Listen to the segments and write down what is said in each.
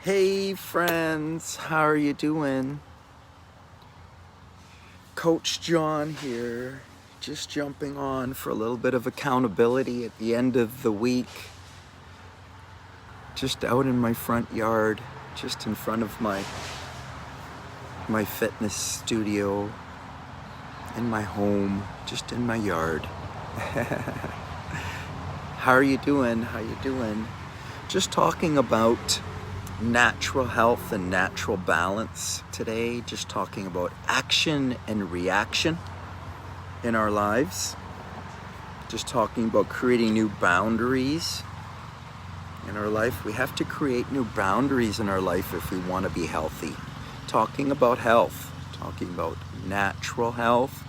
Hey friends, how are you doing? Coach John here, just jumping on for a little bit of accountability at the end of the week. Just out in my front yard, just in front of my fitness studio, in my home, just in my yard. How are you doing? How you doing? Just talking about natural health and natural balance today, just talking about action and reaction in our lives, just talking about creating new boundaries in our life. We have to create new boundaries in our life if we want to be healthy. Talking about health, talking about natural health,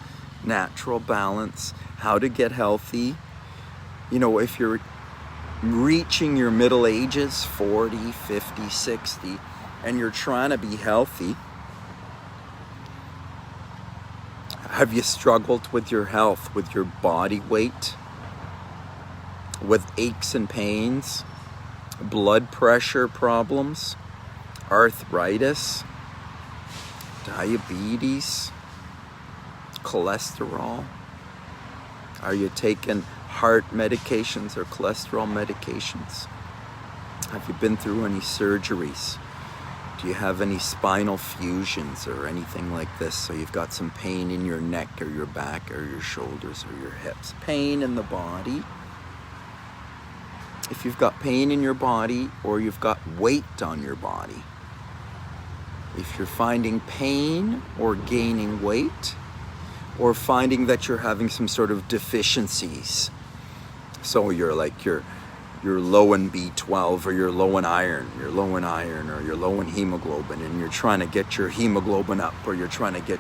natural balance, how to get healthy. You know, if you're reaching your middle ages, 40, 50, 60, and you're trying to be healthy, have you struggled with your health, with your body weight, with aches and pains, blood pressure problems, arthritis, diabetes, cholesterol? Are you taking heart medications or cholesterol medications? Have you been through any surgeries? Do you have any spinal fusions or anything like this? So you've got some pain in your neck or your back or your shoulders or your hips. Pain in the body. If you've got pain in your body or you've got weight on your body, if you're finding pain or gaining weight, or finding that you're having some sort of deficiencies, so you're low in B12, or you're low in iron, or you're low in hemoglobin, and you're trying to get your hemoglobin up, or you're trying to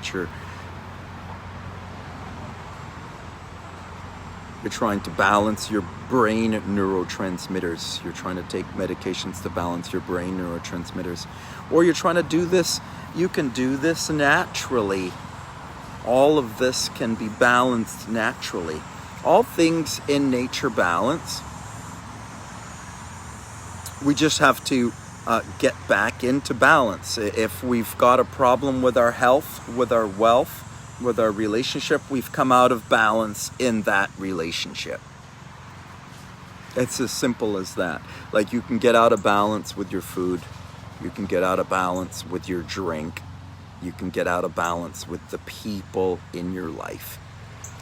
balance your brain neurotransmitters. You're trying to take medications to balance your brain neurotransmitters, or you're trying to do this. You can do this naturally. All of this can be balanced naturally. All things in nature balance. We just have to get back into balance. If we've got a problem with our health, with our wealth, with our relationship, we've come out of balance in that relationship. It's as simple as that. Like, you can get out of balance with your food. You can get out of balance with your drink. You can get out of balance with the people in your life.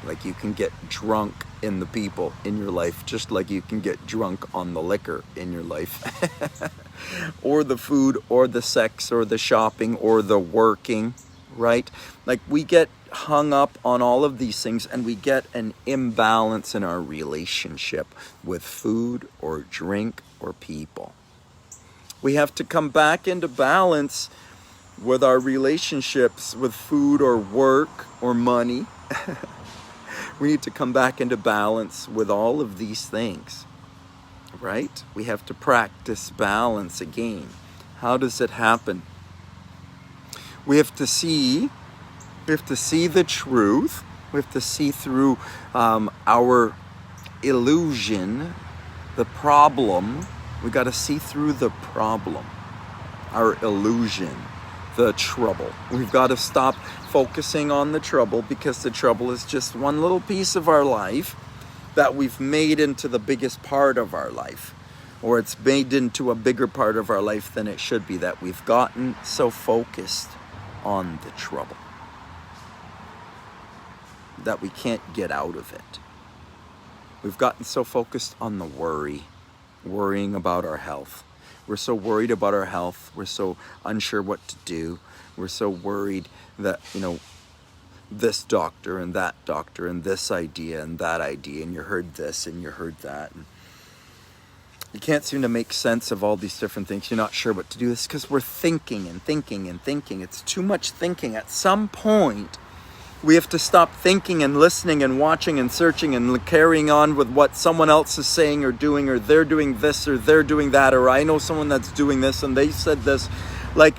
Like, you can get drunk in the people in your life, just like you can get drunk on the liquor in your life. Or the food, or the sex, or the shopping, or the working, right? Like, we get hung up on all of these things, and we get an imbalance in our relationship with food, or drink, or people. We have to come back into balance with our relationships with food, or work, or money. We need to come back into balance with all of these things, right? We have to practice balance again. How does it happen? We have to see the truth. We have to see through our illusion, the problem. We got to see through the problem, our illusion, the trouble. We've got to stop focusing on the trouble, because the trouble is just one little piece of our life that we've made into the biggest part of our life, or it's made into a bigger part of our life than it should be, that we've gotten so focused on the trouble that we can't get out of it. We've gotten so focused on the worrying about our health. We're so worried about our health. We're so unsure what to do. We're so worried that, this doctor and that doctor and this idea and that idea, and you heard this and you heard that. And you can't seem to make sense of all these different things. You're not sure what to do. It's because we're thinking and thinking and thinking. It's too much thinking. At some point, we have to stop thinking and listening and watching and searching and carrying on with what someone else is saying or doing, or they're doing this or they're doing that, or I know someone that's doing this and they said this. Like,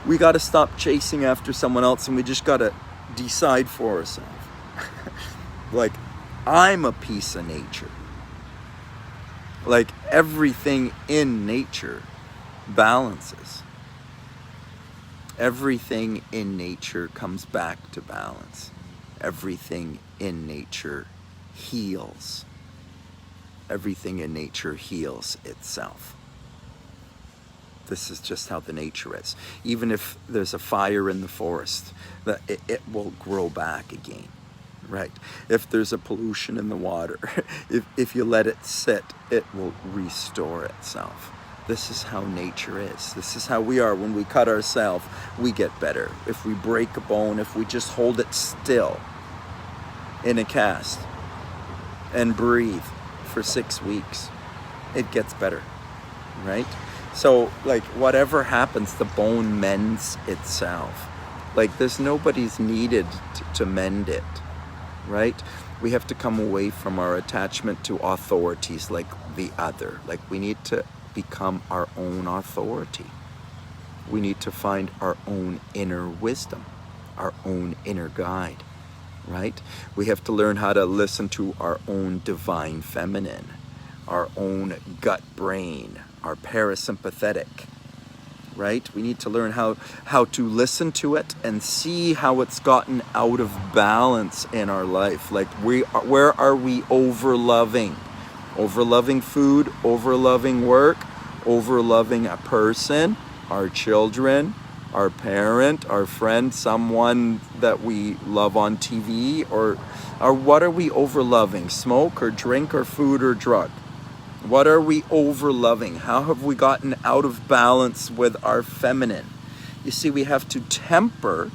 we got to stop chasing after someone else, and we just got to decide for ourselves. Like, I'm a piece of nature. Like, everything in nature balances. Everything in nature comes back to balance. Everything in nature heals. Everything in nature heals itself. This is just how the nature is. Even if there's a fire in the forest, it will grow back again, right? If there's a pollution in the water, if you let it sit, it will restore itself. This is how nature is. This is how we are. When we cut ourselves, we get better. If we break a bone, if we just hold it still in a cast and breathe for 6 weeks, it gets better, right? So, like, whatever happens, the bone mends itself. Like, there's nobody's needed to mend it, right? We have to come away from our attachment to authorities like the other. Like, we need to become our own authority. We need to find our own inner wisdom, our own inner guide, right? We have to learn how to listen to our own divine feminine, our own gut brain, our parasympathetic, right? We need to learn how to listen to it and see how it's gotten out of balance in our life. Like, where are we over-loving? Over-loving food, over-loving work, over-loving a person, our children, our parent, our friend, someone that we love on TV, or what are we over-loving? Smoke or drink or food or drug? What are we over-loving? How have we gotten out of balance with our feminine? You see, we have to temper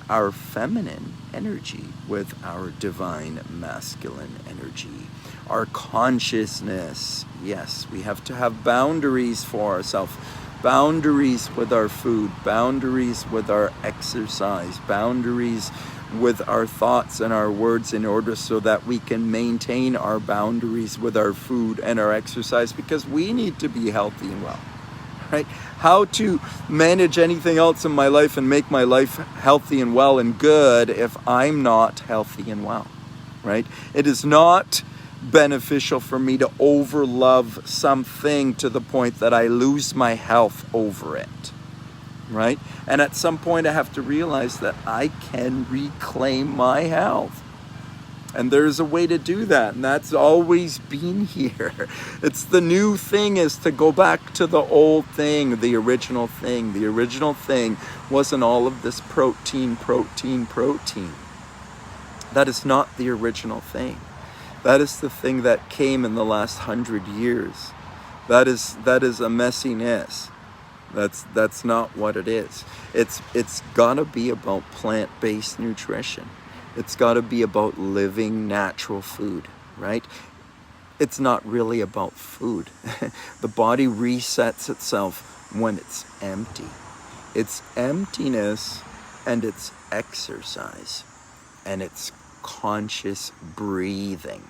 our feminine energy with our divine masculine energy. Our consciousness. Yes, we have to have boundaries for ourselves. Boundaries with our food. Boundaries with our exercise. Boundaries with our thoughts and our words, in order so that we can maintain our boundaries with our food and our exercise, because we need to be healthy and well, right? How to manage anything else in my life and make my life healthy and well and good if I'm not healthy and well, right? It is not beneficial for me to overlove something to the point that I lose my health over it, right? And at some point I have to realize that I can reclaim my health. And there's a way to do that, and that's always been here. It's the new thing is to go back to the old thing, the original thing. The original thing wasn't all of this protein. That is not the original thing. That is the thing that came in the last 100 years. That is a messiness. That's not what it is. It's gotta be about plant-based nutrition. It's gotta be about living natural food, right? It's not really about food. The body resets itself when it's empty. It's emptiness, and it's exercise, and it's conscious breathing.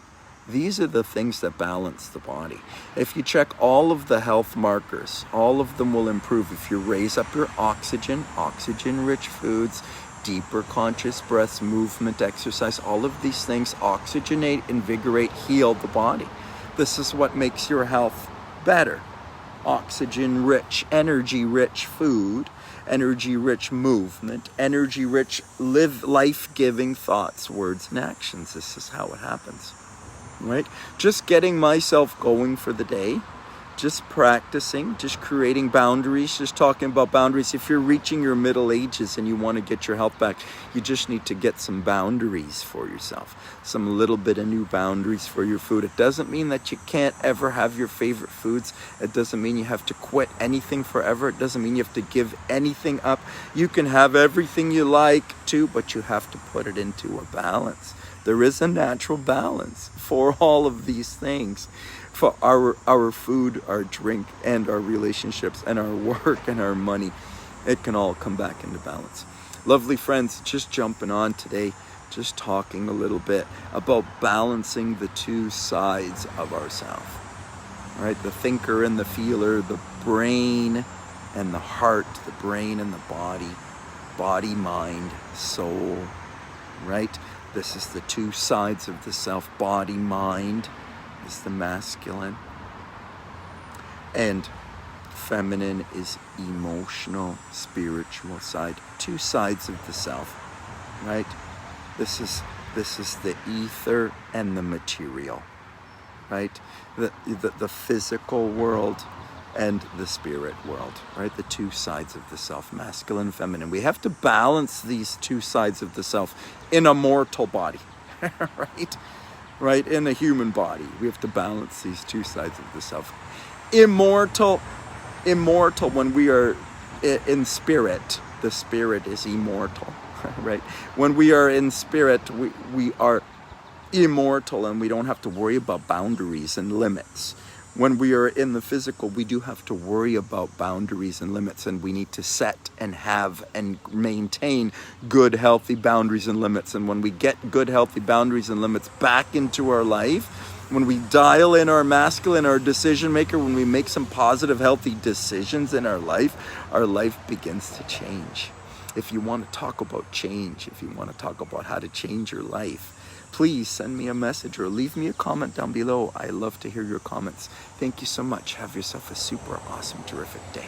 These are the things that balance the body. If you check all of the health markers, all of them will improve. If you raise up your oxygen-rich foods, deeper conscious breaths, movement, exercise, all of these things oxygenate, invigorate, heal the body. This is what makes your health better. Oxygen-rich, energy-rich food, energy-rich movement, energy-rich, life-giving thoughts, words, and actions. This is how it happens. Right? Just getting myself going for the day, just practicing, just creating boundaries, just talking about boundaries. If you're reaching your middle ages and you want to get your health back, you just need to get some boundaries for yourself, some little bit of new boundaries for your food. It doesn't mean that you can't ever have your favorite foods. It doesn't mean you have to quit anything forever. It doesn't mean you have to give anything up. You can have everything you like too, but you have to put it into a balance. There is a natural balance for all of these things, for our food, our drink, and our relationships, and our work, and our money. It can all come back into balance. Lovely friends, just jumping on today, just talking a little bit about balancing the two sides of ourselves. Right? The thinker and the feeler, the brain and the heart, the brain and the body, mind, soul, right? This is the two sides of the self. Body, mind is the masculine. And Feminine is emotional, spiritual side. Two sides of the self, right? This is the ether and the material, right? The physical world and the spirit world, right? The two sides of the self, masculine, feminine. We have to balance these two sides of the self in a mortal body, right? Right? In a human body, we have to balance these two sides of the self. Immortal when we are in spirit. The spirit is immortal, right? When we are in spirit, we are immortal and we don't have to worry about boundaries and limits. When we are in the physical, we do have to worry about boundaries and limits, and we need to set and have and maintain good, healthy boundaries and limits. And when we get good, healthy boundaries and limits back into our life, when we dial in our masculine, our decision maker, when we make some positive, healthy decisions in our life begins to change. If you want to talk about change, if you want to talk about how to change your life, please send me a message or leave me a comment down below. I love to hear your comments. Thank you so much. Have yourself a super awesome, terrific day.